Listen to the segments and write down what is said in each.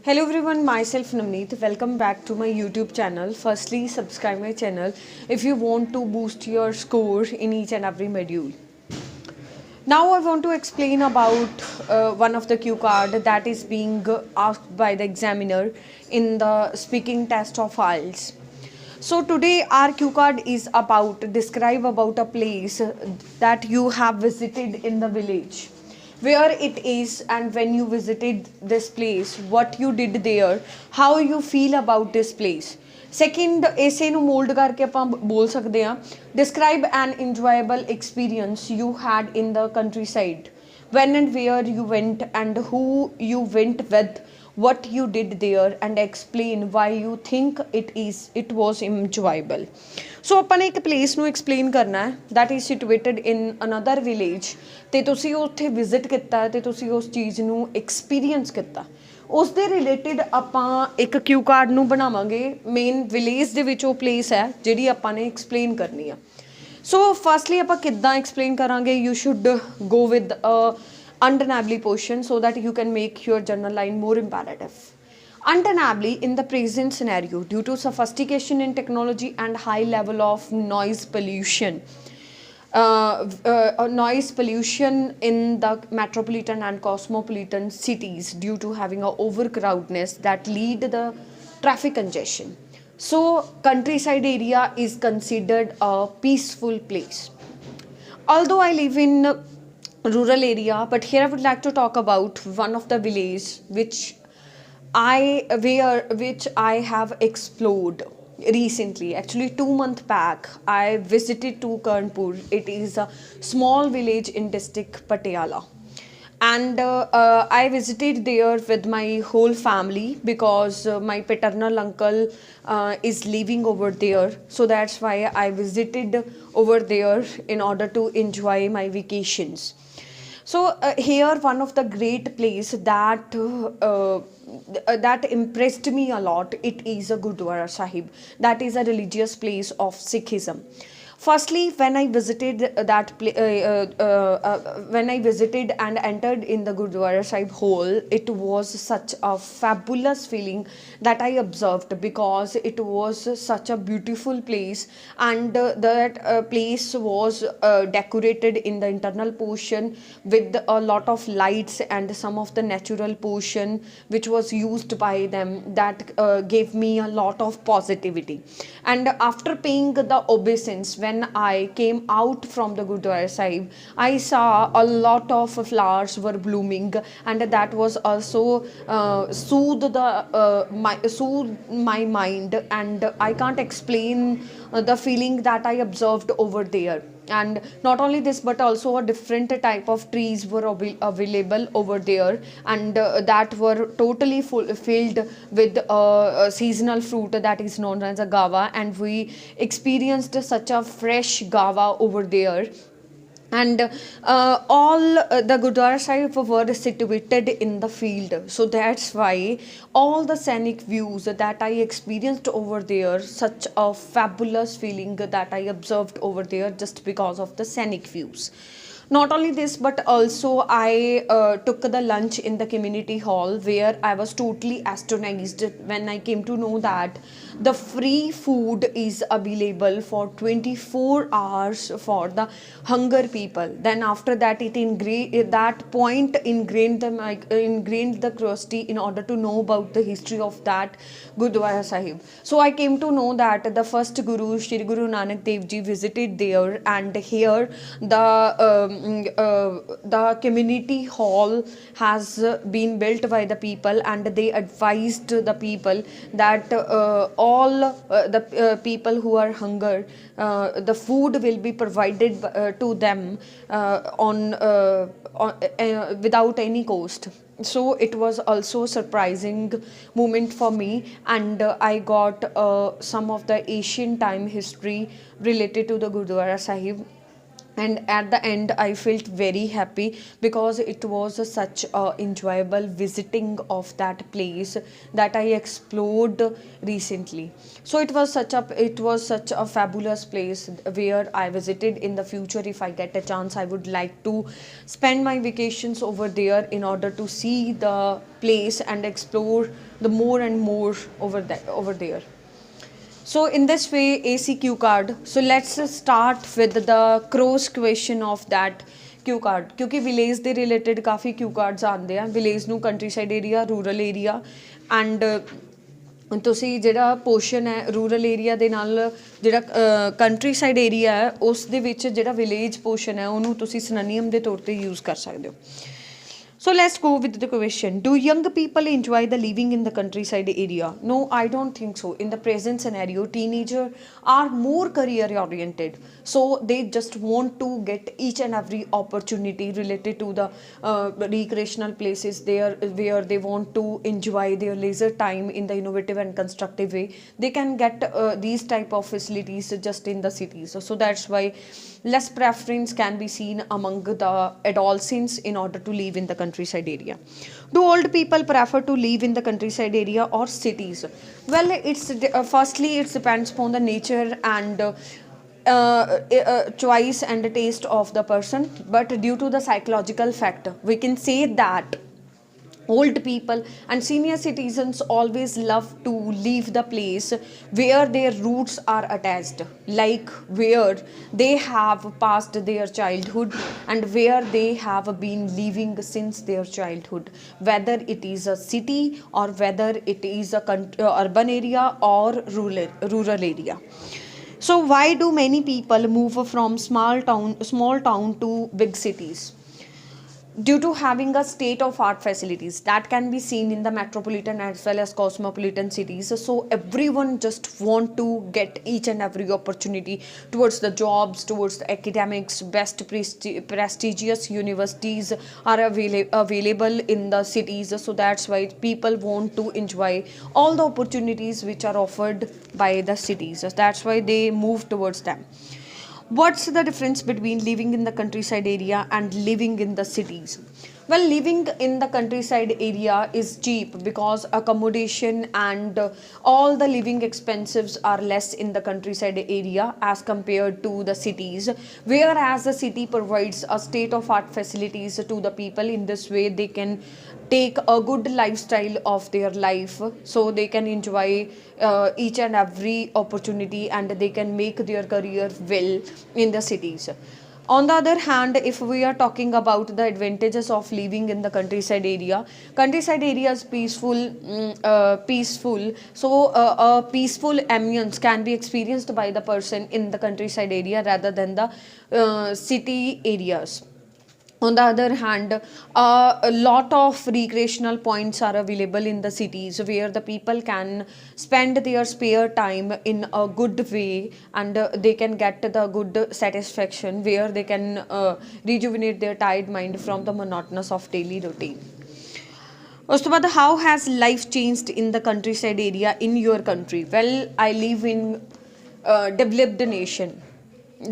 Hello everyone, myself Navneet. Welcome back to my YouTube channel. Firstly, subscribe my channel if you want to boost your score in each and every module. Now I want to explain about one of the cue card that is being asked by the examiner in the speaking test of IELTS. So today our cue card is about describe about a place that you have visited in the village, where it is and when you visited this place, what you did there, how you feel about this place. Second, essay ਨੂੰ mold ਕਰਕੇ ਆਪਾਂ ਬੋਲ ਸਕਦੇ ਹਾਂ, describe an enjoyable experience you had in the countryside, when and where you went and who you went with, what you did there, and explain why you think it was enjoyable. So ਆਪਾਂ ਨੇ ਇੱਕ place ਨੂੰ explain ਕਰਨਾ ਹੈ that is situated in another village ਤੇ ਤੁਸੀਂ ਉੱਥੇ visit ਕੀਤਾ ਤੇ ਤੁਸੀਂ ਉਸ ਚੀਜ਼ ਨੂੰ ਐਕਸਪੀਰੀਅੰਸ ਕੀਤਾ, ਉਸ ਦੇ ਰਿਲੇਟਿਡ ਆਪਾਂ ਇੱਕ ਕਿਊ ਕਾਰਡ ਨੂੰ ਬਣਾਵਾਂਗੇ। ਮੇਨ ਵਿਲੇਜ ਦੇ ਵਿੱਚ ਉਹ ਪਲੇਸ ਹੈ ਜਿਹੜੀ ਆਪਾਂ ਨੇ ਐਕਸਪਲੇਨ ਕਰਨੀ ਆ। ਸੋ ਫਸਟਲੀ ਆਪਾਂ ਕਿੱਦਾਂ ਐਕਸਪਲੇਨ ਕਰਾਂਗੇ, you should go with undeniably portion so that you can make your journal line more imperative. Undeniably, in the present scenario, due to sophistication in technology and high level of noise pollution in the metropolitan and cosmopolitan cities due to having a overcrowdedness that lead the traffic congestion. So countryside area is considered a peaceful place. Although I live in rural area, but here I would like to talk about one of the village which I have explored recently. Actually 2 months back I visited to Kanpur. It is a small village in district Patiala, and I visited there with my whole family because my paternal uncle is living over there, so that's why I visited over there in order to enjoy my vacations. So here one of the great place that that impressed me a lot, it is a Gurdwara Sahib, that is a religious place of Sikhism. Firstly, when I visited when I visited and entered in the Gurdwara Sahib hall, it was such a fabulous feeling that I observed, because it was such a beautiful place, and that place was decorated in the internal portion with a lot of lights and some of the natural portion which was used by them, that gave me a lot of positivity. And after paying the obeisance, when I came out from the Gurdwara Sahib, I saw a lot of flowers were blooming, and that was also soothed my mind, and I can't explain the feeling that I observed over there. And not only this, but also a different type of trees were available over there, and that were totally filled with seasonal fruit that is known as a gava, and we experienced such a fresh gava over there. And all the Gurdwara Sahib were situated in the field, so that's why all the scenic views that I experienced over there, such a fabulous feeling that I observed over there just because of the scenic views. Not only this, but also I took the lunch in the community hall, where I was totally astonished when I came to know that the free food is available for 24 hours for the hunger people. Then after that, that point ingrained the curiosity in order to know about the history of that Gurdwara Sahib. So I came to know that the first Guru, Shri Guru Nanak Dev Ji, visited there, and here the community hall has been built by the people, and they advised the people that all the people who are hunger, the food will be provided to them without any cost. So it was also a surprising moment for me, and I got some of the ancient time history related to the Gurdwara Sahib. and at the end I felt very happy because it was such a enjoyable visiting of that place that I explored recently. So it was such a fabulous place where I visited. In the future, if I get a chance, I would like to spend my vacations over there in order to see the place and explore the more and more over there. So in this way, ACQ card. So let's start with the cross question of that Q card, क्योंकि village ਦੇ related ਕਾਫੀ cue cards ਆਉਂਦੇ ਆ, village ਨੂੰ country side area, rural area and ਤੁਸੀਂ ਜਿਹੜਾ portion ਹੈ rural area ਦੇ ਨਾਲ ਜਿਹੜਾ ਕੰਟਰੀ ਸਾਈਡ ਏਰੀਆ ਹੈ ਉਸ ਦੇ ਵਿੱਚ ਜਿਹੜਾ ਵਿਲੇਜ ਪੋਰਸ਼ਨ ਹੈ ਉਹਨੂੰ ਤੁਸੀਂ ਸਿਨੋਨਿਮ ਦੇ ਤੌਰ ਤੇ ਯੂਜ਼ ਕਰ ਸਕਦੇ ਹੋ. So let's go with the question. Do young people enjoy the living in the countryside area? No, I don't think so. In the present scenario, teenagers are more career oriented. So they just want to get each and every opportunity related to the recreational places there where they want to enjoy their leisure time in the innovative and constructive way. They can get these type of facilities just in the cities. So that's why less preference can be seen among the adolescents in order to live in the countryside area. Do old people prefer to live in the countryside area or cities? Well, it's firstly it depends upon the nature and choice and taste of the person, but due to the psychological factor we can say that old people and senior citizens always love to leave the place where their roots are attached, like where they have passed their childhood and where they have been living since their childhood, whether it is a city or whether it is a urban area or rural area. So why do many people move from small town to big cities? Due to having a state of art facilities that can be seen in the metropolitan as well as cosmopolitan cities, so everyone just want to get each and every opportunity towards the jobs, towards the academics. Best prestigious universities are available in the cities, so that's why people want to enjoy all the opportunities which are offered by the cities. That's why they move towards them. What's the difference between living in the countryside area and living in the cities? Well, living in the countryside area is cheap because accommodation and all the living expenses are less in the countryside area as compared to the cities. Whereas the city provides a state of art facilities to the people. In this way, they can take a good lifestyle of their life, so they can enjoy each and every opportunity and they can make their career well in the cities. On the other hand, if we are talking about the advantages of living in the countryside area is peaceful. So a peaceful ambience can be experienced by the person in the countryside area rather than the city areas. On the other hand, a lot of recreational points are available in the cities where the people can spend their spare time in a good way and they can get the good satisfaction where they can rejuvenate their tired mind from the monotonous of daily routine. ਉਸ ਤੋਂ ਬਾਅਦ, how has life changed in the countryside area in your country? Well, I live in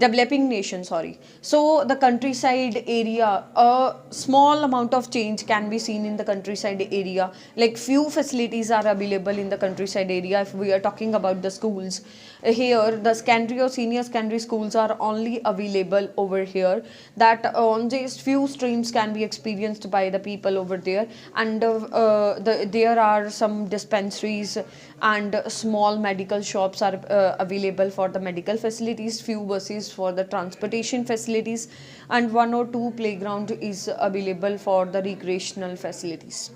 developing nation, sorry. So the countryside area, a small amount of change can be seen in the countryside area. Like few facilities are available in the countryside area. If we are talking about the schools, here the secondary or senior secondary schools are only available over here, that on just few streams can be experienced by the people over there, and there are some dispensaries and small medical shops are available for the medical facilities, few buses for the transportation facilities, and one or two playground is available for the recreational facilities.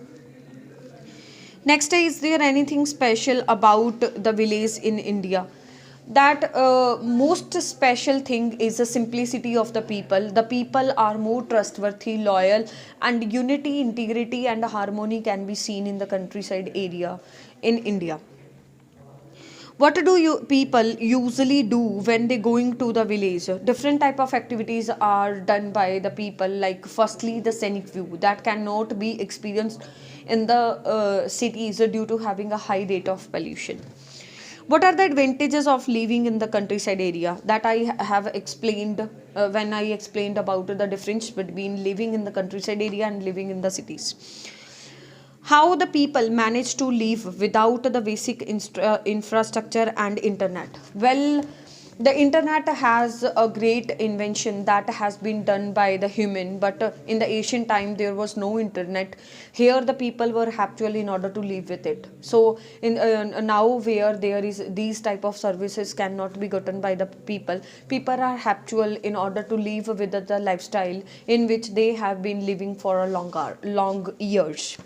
Next, is there anything special about the village in India? That most special thing is the simplicity of the people. The people are more trustworthy, loyal, and unity, integrity and harmony can be seen in the countryside area in India. What do you people usually do when they going to the village? Different type of activities are done by the people, like firstly the scenic view that cannot be experienced in the cities due to having a high rate of pollution. What are the advantages of living in the countryside area? That I have explained when I explained about the difference between living in the countryside area and living in the cities. How the people manage to live without the basic infrastructure and internet? Well, the internet has a great invention that has been done by the human, but in the ancient time there was no internet. Here the people were habitual in order to live with it. So in now where there is these type of services cannot be gotten by the people are habitual in order to live with the lifestyle in which they have been living for a long years.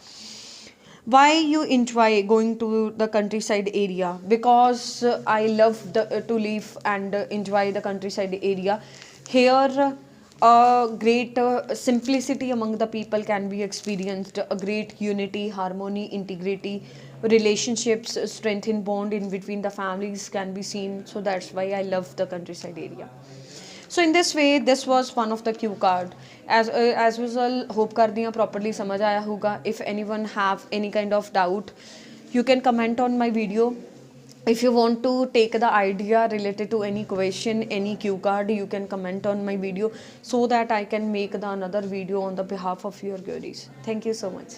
Why you enjoy going to the countryside area? Because I love to live and enjoy the countryside area. Here a great simplicity among the people can be experienced, a great unity, harmony, integrity, relationships, strengthen bond in between the families can be seen. So that's why I love the countryside area. So in this way, this was one of the cue card. As usual, hope करती हैं properly समझ आया होगा. If anyone have any kind of doubt, you can comment on my video. If you want to take the idea related to any question, any cue card, you can comment on my video so that I can make the another video on the behalf of your queries. Thank you so much.